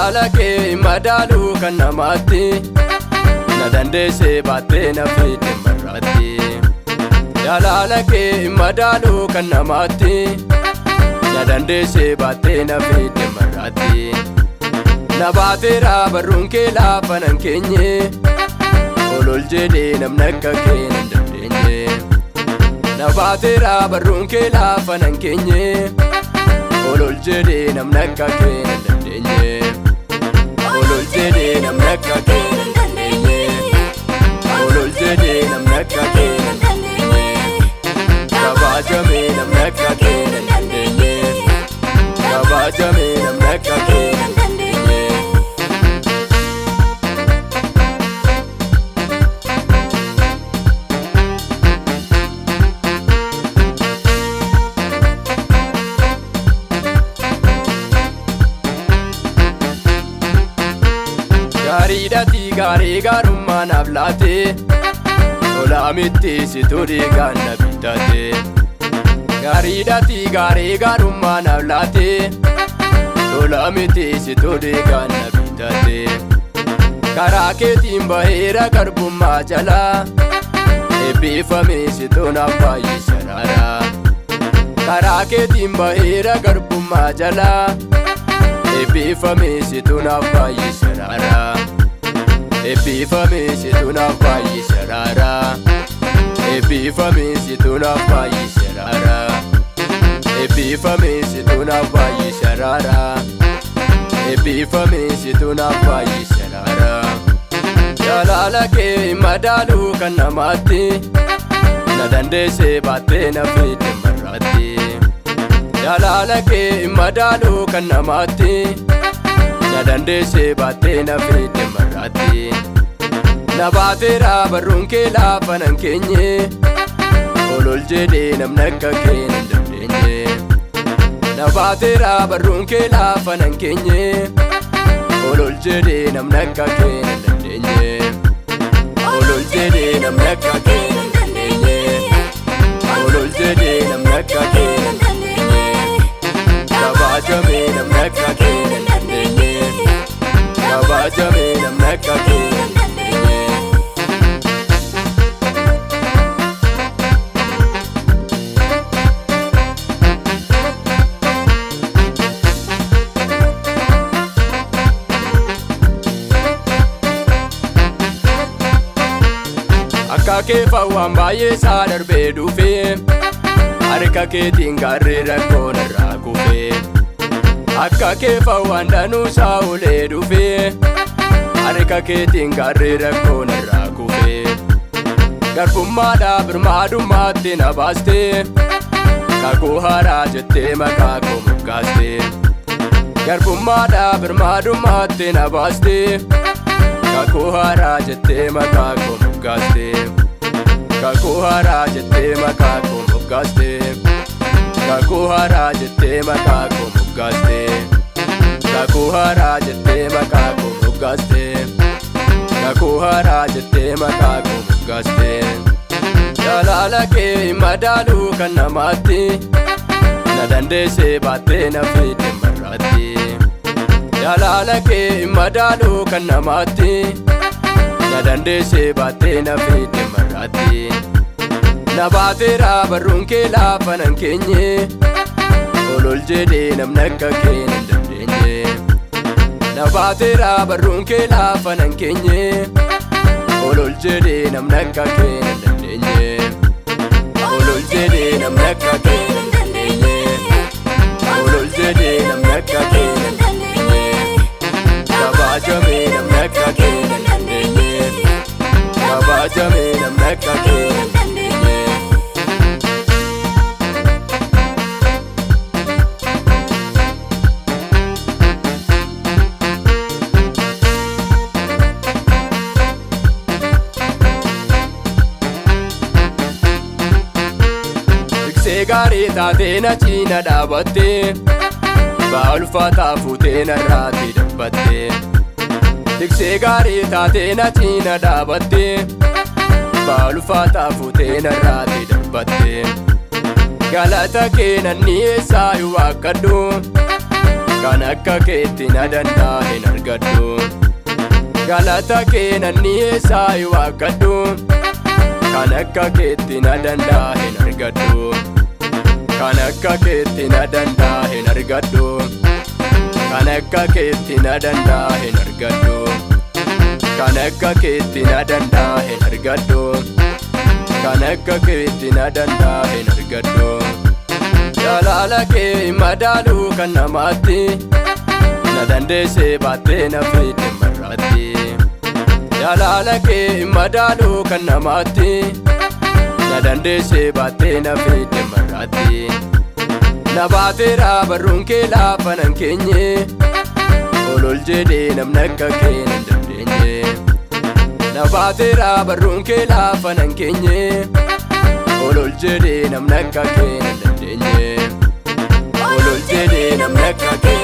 Jaalala kee madaalu kan namaatti na dandeesse baattee na fide marraatti. Jaalala kee madaalu kan namaatti na dandeesse baattee na fide marraatti. Na baateera barruun kee laafa nan keenye olol jedhee namni akka kee nan dandeenye. Na baateera barruun kee laafa nan keenye olol jedhee namni akka kee nan dandeenye. Olol jedhee namni akka kee nan dandeenye. Olol jedhee namni akka kee nan dandeenye. Kabaajamee namni akka kee nan dandeenye. Kabaajamee namni akka kee nan dandeenye. Gaariidhaati gaarii gaarummaa naaf laate tolaa miti situ dhiigaan na bitate. Gaariidhaati gaarii gaarummaa naaf laate tolaa miti situ dhiigaan na bitate. Karaa keetiin baheera garbummaa jalaa eebbifamee situ naaf baay'isa raaraa. Karaa keetiin baheera garbummaa jalaa eebbifamee situ naaf baay'isa raaraa. Eebbifamee situ naaf baay'isa raaraa. Eebbifamee situ naaf baay'isa raaraa. Eebbifamee situ naaf baay'isa raaraa. Eebbifamee situ naaf baay'isa raaraa. Jaalala kee madaalu kan namaatti na dandeesse baattee na fide marraatti. Jaalala kee madaalu kan namaatti na dandeesse baattee na fide marraatti. Na baateera barruun kee laafa nan keenye olol jedhee namni akka kee nan dandeenye. Na baateera barruun kee laafa nan keenye olol jedhee namni akka kee nan dandeenye. Olol jedhee namni akka kee nan dandeenye. Olol jedhee namni akka kee nan dandeenye. Kabaajamee namni akka kee nan dandeenye. Kabaajamee namni akka kee nan dandeenye. Akka kee fawwaan baay'ee isaa darbee dhufee harka keetiin gaarree rakkoo narraa kufee. Akka kee fawwaan danuu isaa olee dhufee harka keetiin gaarree rakkoo narraa kufee. Garbummaadhaa birmaadummaatti na baastee kakuu haaraa jettee maqaa koo moggaaste. Garbummaadhaa birmaadummaatti na baastee kakuu haaraa jettee maqaa koo moggaaste. Kakuu haaraa jettee maqaa koo moggaaste. Kakuu haaraa jettee maqaa koo moggaaste. Kakuu haaraa jettee maqaa koo moggaaste. Kakuu haaraa jettee maqaa koo moggaaste. Jaalala kee madaalu kan namaatti na dandeesse baattee na fide marraatti. Jaalala kee madaalu kan namaatti na dandeesse baattee na fide marraatti. Na baateera barruun kee laafa nan keenye olol jedhee namni akka kee nan dandeenye. Na baateera barruun kee laafa nan keenye olol jedhee namni akka kee nan dandeenye. Olol jedhee namni akka kee nan dandeenye. Olol jedhee namni akka kee nan dandeenye. Kabaajamee namni akka kee nan dandeenye. Kabaajamee namni akka kee nan dandeenye. Tiksee gaarii taatee na ciina dhaabattee ba'aa ulfaataa fuutee narraatti dabbattee. Tiksee gaarii taatee na ciina dhaabattee ba'aa ulfaataa fuutee narraatti dabbattee. Galata kee nan dhiyeessaa yoo waaqqadhu kan akka keetti na danda'a hin argadhu. Galata kee nanni eessaa waaqadhu, kan akka keetti na danda'a hin argadhu. Kan akka keetti na danda'a hin argadhu, kan akka keetti na danda'a hin argadhu. Kan akka keetti na danda'a hin argadhu, kan akka keetti na danda'a hin argadhu. Jaalala kee madaalu kan namaatti, na dandeessee baattee na fide marratti. Jaalala kee madaalu kan namaatti, na dandeessee baattee na fide marratti. Na baateera barruun kee laafa nan keenye, olol jedhee namni akka kee nan dandeenye. Na baateera barruun kee laafa nan keenye, olol jedhee namni akka kee nan dandeenye. Olol jedhee namni akka kee